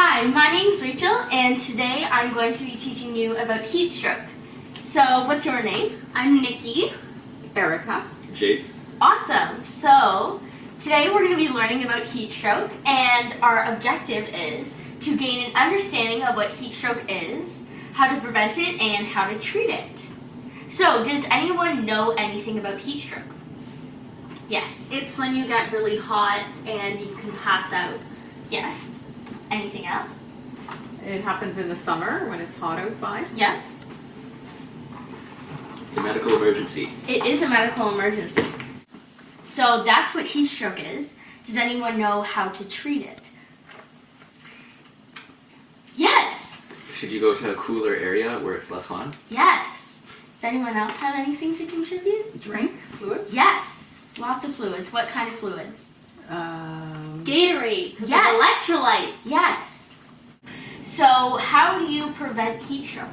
Hi, my name's Rachel, and today I'm going to be teaching you about heat stroke. So, what's your name? I'm Nikki. Erica. Jake. Awesome. So, today we're going to be learning about heat stroke, and our objective is to gain an understanding of what heat stroke is, how to prevent it, and how to treat it. So, does anyone know anything about heat stroke? Yes. It's when you get really hot and you can pass out. Yes. Anything else? It happens in the summer when it's hot outside. Yeah. It's a medical emergency. It is a medical emergency. So that's what heat stroke is. Does anyone know how to treat it? Yes. Should you go to a cooler area where it's less hot? Yes. Does anyone else have anything to contribute? Drink fluids. Yes. Lots of fluids. What kind of fluids? Gatorade, Yes. electrolytes. Yes. So how do you prevent heat stroke?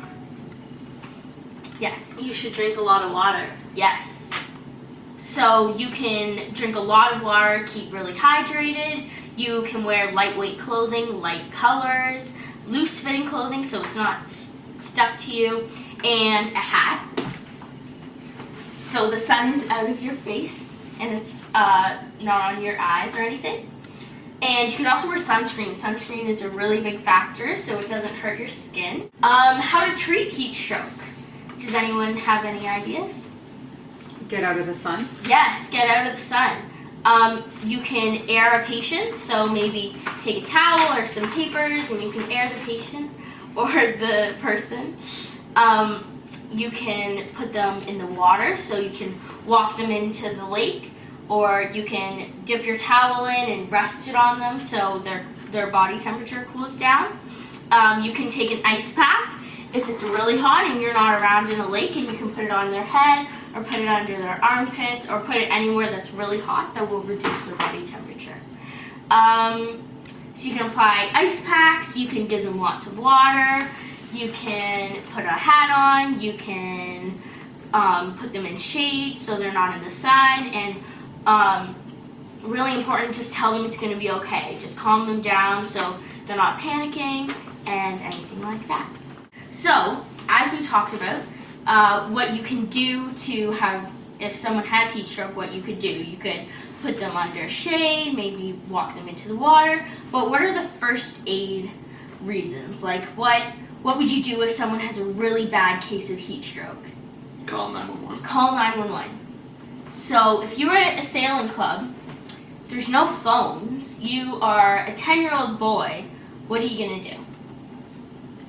Yes. You should drink a lot of water. Yes. So you can drink a lot of water, keep really hydrated. You can wear lightweight clothing, light colors, loose-fitting clothing so it's not stuck to you, and a hat. So the sun is out of your face and it's not on your eyes or anything. And you can also wear sunscreen. Sunscreen is a really big factor so it doesn't hurt your skin. How to treat heat stroke? Does anyone have any ideas? Get out of the sun. Yes, get out of the sun. You can air a patient, so maybe take a towel or some papers and you can air the patient or the person. You can put them in the water, so you can walk them into the lake, or you can dip your towel in and rest it on them so their body temperature cools down. You can take an ice pack if it's really hot and you're not around in a lake, and you can put it on their head or put it under their armpits or put it anywhere that's really hot that will reduce their body temperature. So you can apply ice packs, you can give them lots of water, you can put a hat on, you can put them in shade so they're not in the sun, and really important, just tell them it's going to be okay. Just calm them down so they're not panicking and anything like that. So, as we talked about, what you can do to have, if someone has heat stroke, what you could do. You could put them under shade, maybe walk them into the water, but what are the first aid reasons? Like, what would you do if someone has a really bad case of heat stroke? Call 911. Call 911. So, if you're at a sailing club, there's no phones, you are a 10-year-old boy, what are you going to do?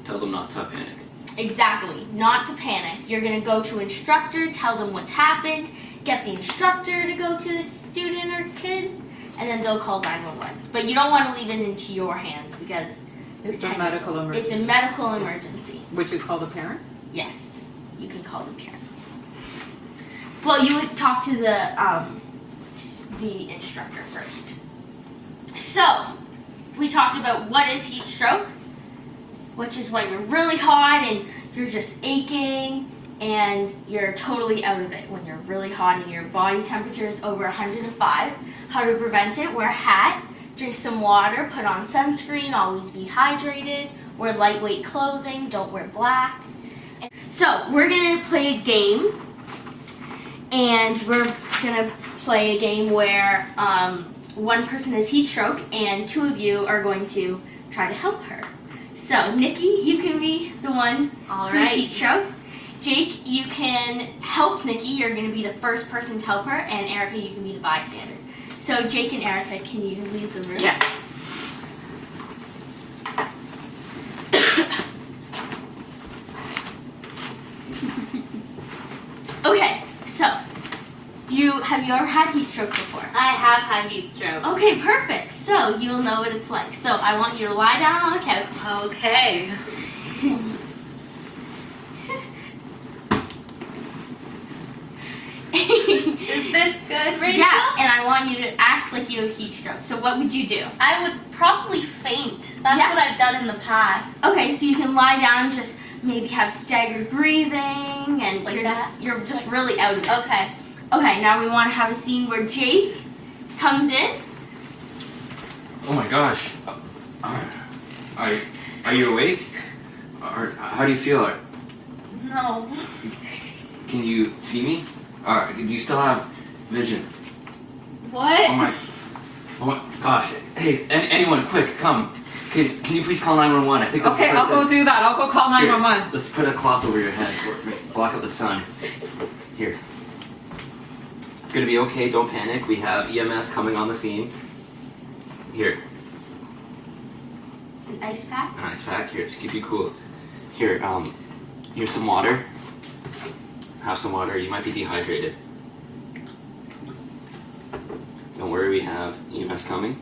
Tell them not to panic. Exactly, not to panic. You're going to go to an instructor, tell them what's happened, get the instructor to go to the student or kid, and then they'll call 911. But you don't want to leave it into your hands because It's a medical emergency. It's a medical emergency. Would you call the parents? Yes, you can call the parents. Well, you would talk to the instructor first. So, we talked about what is heat stroke, which is when you're really hot and you're just aching and you're totally out of it. When you're really hot and your body temperature is over 105. How to prevent it: wear a hat, drink some water, put on sunscreen, always be hydrated, wear lightweight clothing, don't wear black. So we're going to play a game, and we're going to play a game where one person has heat stroke and two of you are going to try to help her. So, Nikki, you can be the one who's heat stroke. Jake, you can help Nikki. You're going to be the first person to help her. And Erica, you can be the bystander. So, Jake and Erica, can you leave the room? Yes. Okay, so, have you ever had heat stroke before? I have had heat stroke. Okay, perfect. So, you'll know what it's like. So, I want you to lie down on the couch. Okay. Is this good, Rachel? Yeah, and I want you to act like you have heat stroke. So, what would you do? I would probably faint. That's Yeah. what I've done in the past. Okay, so you can lie down and just maybe have staggered breathing, and Like you're that? just really out of it. Okay. Okay, now we want to have a scene where Jake comes in. Oh my gosh. Are you awake? Or how do you feel? No. Can you see me? Do you still have vision? What? Oh my gosh. Hey, anyone, quick, come. Can you please call 911? I think that's Okay, the I'll person. go do that. I'll go call Here, 911. let's put a cloth over your head. Block out the sun. Here. It's gonna be okay, don't panic. We have EMS coming on the scene. Here, It's an ice pack. an ice pack. Here, to keep you cool. Here, here's some water. Have some water. You might be dehydrated. Don't worry, we have EMS coming.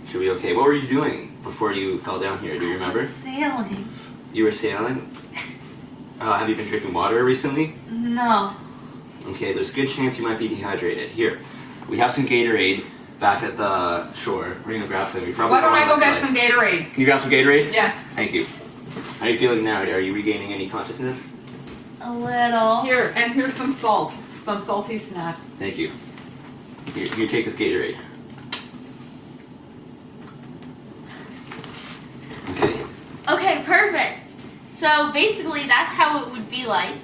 Should be okay. What were you doing before you fell down here? Do you remember? Sailing. You were sailing? Have you been drinking water recently? No. Okay, there's a good chance you might be dehydrated. Here, we have some Gatorade back at the shore. We're gonna grab some. We probably Why don't I go want get electrolytes. some Gatorade? Can you grab some Gatorade? Yes. Thank you. How are you feeling now? Are you regaining any consciousness? A little. Here, and here's some salt. Some salty snacks. Thank you. Here, take this Gatorade. Okay. Okay, perfect. So basically, that's how it would be like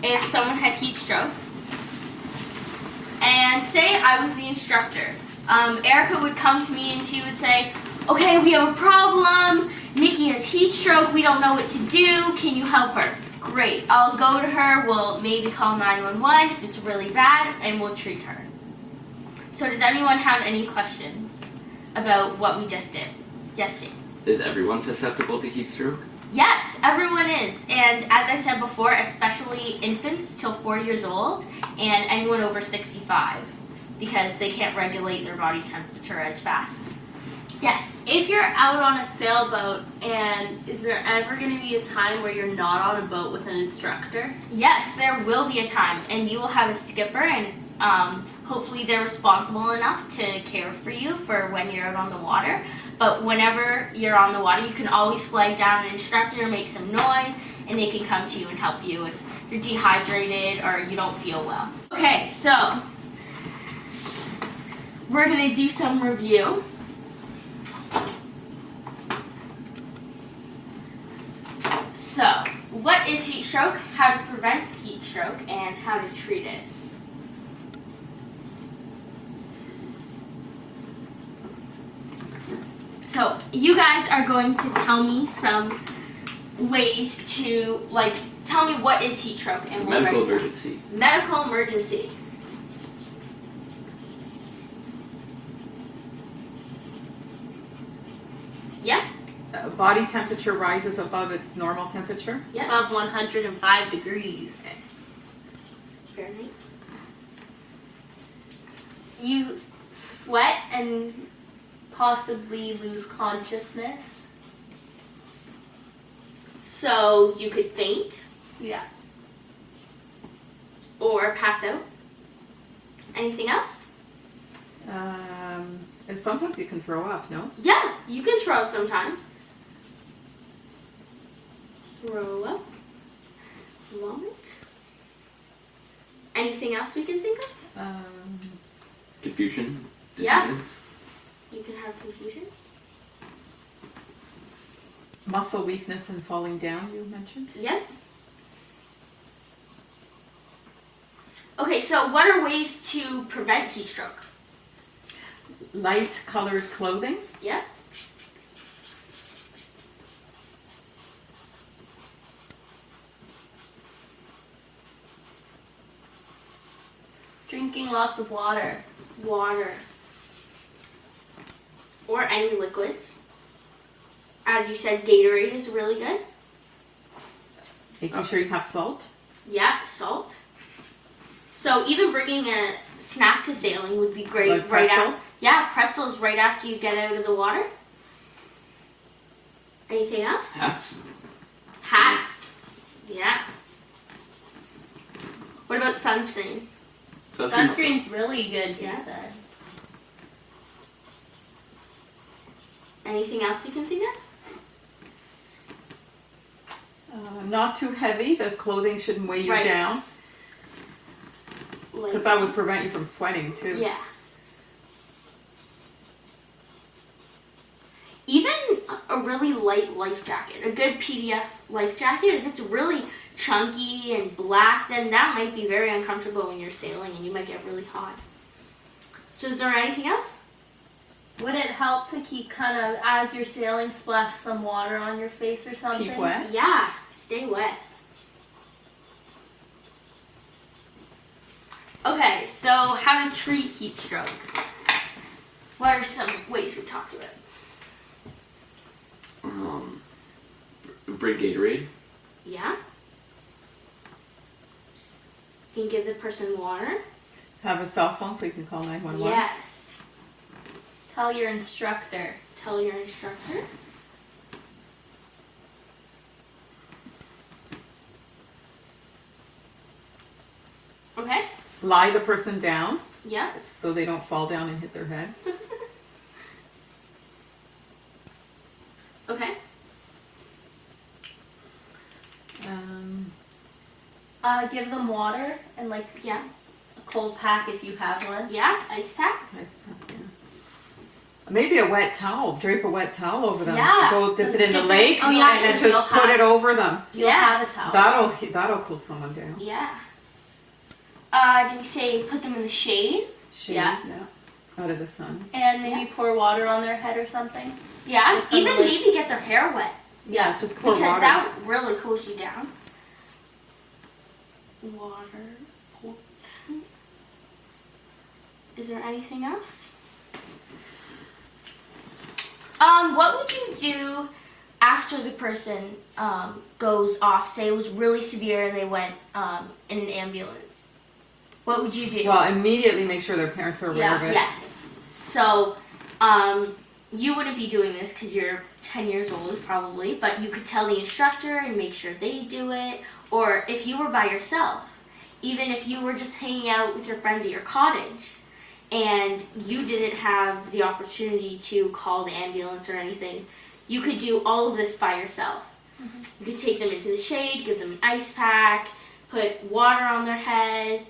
if someone had heat stroke. And say I was the instructor. Erica would come to me and she would say, okay, we have a problem. Nikki has heat stroke. We don't know what to do. Can you help her? Great. I'll go to her. We'll maybe call 911 if it's really bad, and we'll treat her. So does anyone have any questions about what we just did? Yes, Jane. Is everyone susceptible to heat stroke? Yes, everyone is. And as I said before, especially infants till 4 years old and anyone over 65 because they can't regulate their body temperature as fast. Yes. If you're out on a sailboat, and is there ever going to be a time where you're not on a boat with an instructor? Yes, there will be a time, and you will have a skipper, and hopefully they're responsible enough to care for you for when you're out on the water. But whenever you're on the water, you can always flag down an instructor, make some noise, and they can come to you and help you if you're dehydrated or you don't feel well. Okay, so we're going to do some review. So, what is heat stroke, how to prevent heat stroke, and how to treat it? So, you guys are going to tell me some ways to, tell me what is heat stroke. It's a And we'll medical write it down. emergency. Medical emergency. Yeah? Body temperature rises above its normal temperature. Yeah. Above 105 degrees. Fahrenheit. You sweat and possibly lose consciousness. So, you could faint Yeah. or pass out. Anything else? And sometimes you can throw up, no? Yeah, you can throw up sometimes. Throw up. Vomit. Anything else we can think of? Confusion. Yeah. Dizziness. You can have confusion. Muscle weakness and falling down, you mentioned. Yep. Okay, so what are ways to prevent heat stroke? Light colored clothing. Yeah. Drinking lots of water. Water. Or any liquids. As you said, Gatorade is really good. Making sure you have salt. Yeah, salt. So even bringing a snack to sailing would be great. Like right pretzels? after. Yeah, pretzels right after you get out of the water. Anything else? Hats. Hats. Yeah. What about sunscreen? Sunscreen's really good, Yeah. he said. Anything else you can think of? Not too heavy. The clothing shouldn't weigh you Right. down. Like, Because that would prevent you from sweating too. yeah. Even a really light life jacket, a good PDF life jacket. If it's really chunky and black, then that might be very uncomfortable when you're sailing and you might get really hot. So is there anything else? Would it help to keep kind of, as you're sailing, splash some water on your face or something? Keep wet? Yeah, stay wet. Okay, so how to treat heat stroke. What are some ways we talked about? Bring Gatorade. Yeah. You can give the person water. Have a cell phone so you can call 911. Yes. Tell your instructor. Tell your instructor. Okay. Lie the person down Yeah. so they don't fall down and hit their head. Okay. Give them water and like Yeah. a cold pack if you have one. Yeah. Ice pack. Nice pack, yeah. Maybe a wet towel. Drape a wet towel over them. Yeah. Go dip it in the Dip it- lake oh, yeah, and then you'll just put have- it over them. You'll Yeah. have a towel. That'll cool someone down. Yeah. Did we say put them in the shade? Shade, Yeah. out of the sun. And maybe pour water on their head or something. Yeah. Like some Even of the- maybe get their hair wet Yeah, just pour because water. that really cools you down. Water. Is there anything else? What would you do after the person goes off? Say it was really severe and they went in an ambulance. What would you do? Well, immediately make sure their parents are aware of it. Yes. So, you wouldn't be doing this because you're 10 years old probably, but you could tell the instructor and make sure they do it. Or if you were by yourself, even if you were just hanging out with your friends at your cottage and you didn't have the opportunity to call the ambulance or anything, you could do all of this by yourself. You could take them into the shade, give them an ice pack, put water on their head.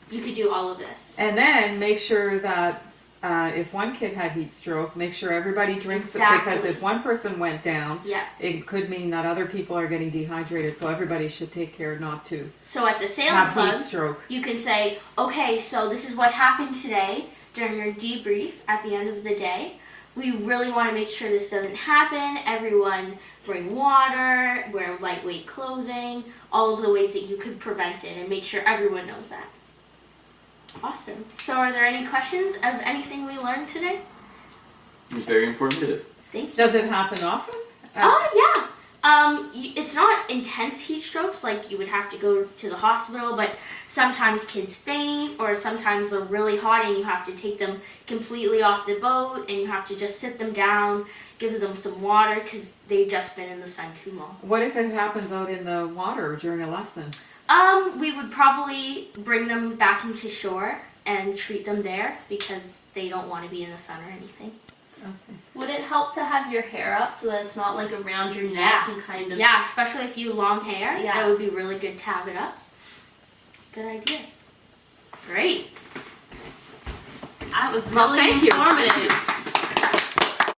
You could do all of this. And then make sure that if one kid had heat stroke, make sure everybody drinks it, Exactly. because if one person went down, Yeah. it could mean that other people are getting dehydrated. So everybody should take care not to So at the sailing have club, heat stroke. you can say, okay, so this is what happened today during your debrief at the end of the day. We really want to make sure this doesn't happen. Everyone bring water, wear lightweight clothing, all of the ways that you could prevent it and make sure everyone knows that. Awesome. So are there any questions of anything we learned today? It was very informative. Thank you. Does it happen often? Yeah. It's not intense heat strokes like you would have to go to the hospital, but sometimes kids faint or sometimes they're really hot and you have to take them completely off the boat and you have to just sit them down, give them some water because they've just been in the sun too long. What if it happens out in the water during a lesson? We would probably bring them back into shore and treat them there because they don't want to be in the sun or anything. Okay. Would it help to have your hair up so that it's not like around your neck and kind of... Yeah, especially if you have long hair. Yeah. It would be really good to have it up. Good ideas. Great. That was Well, really thank you. informative.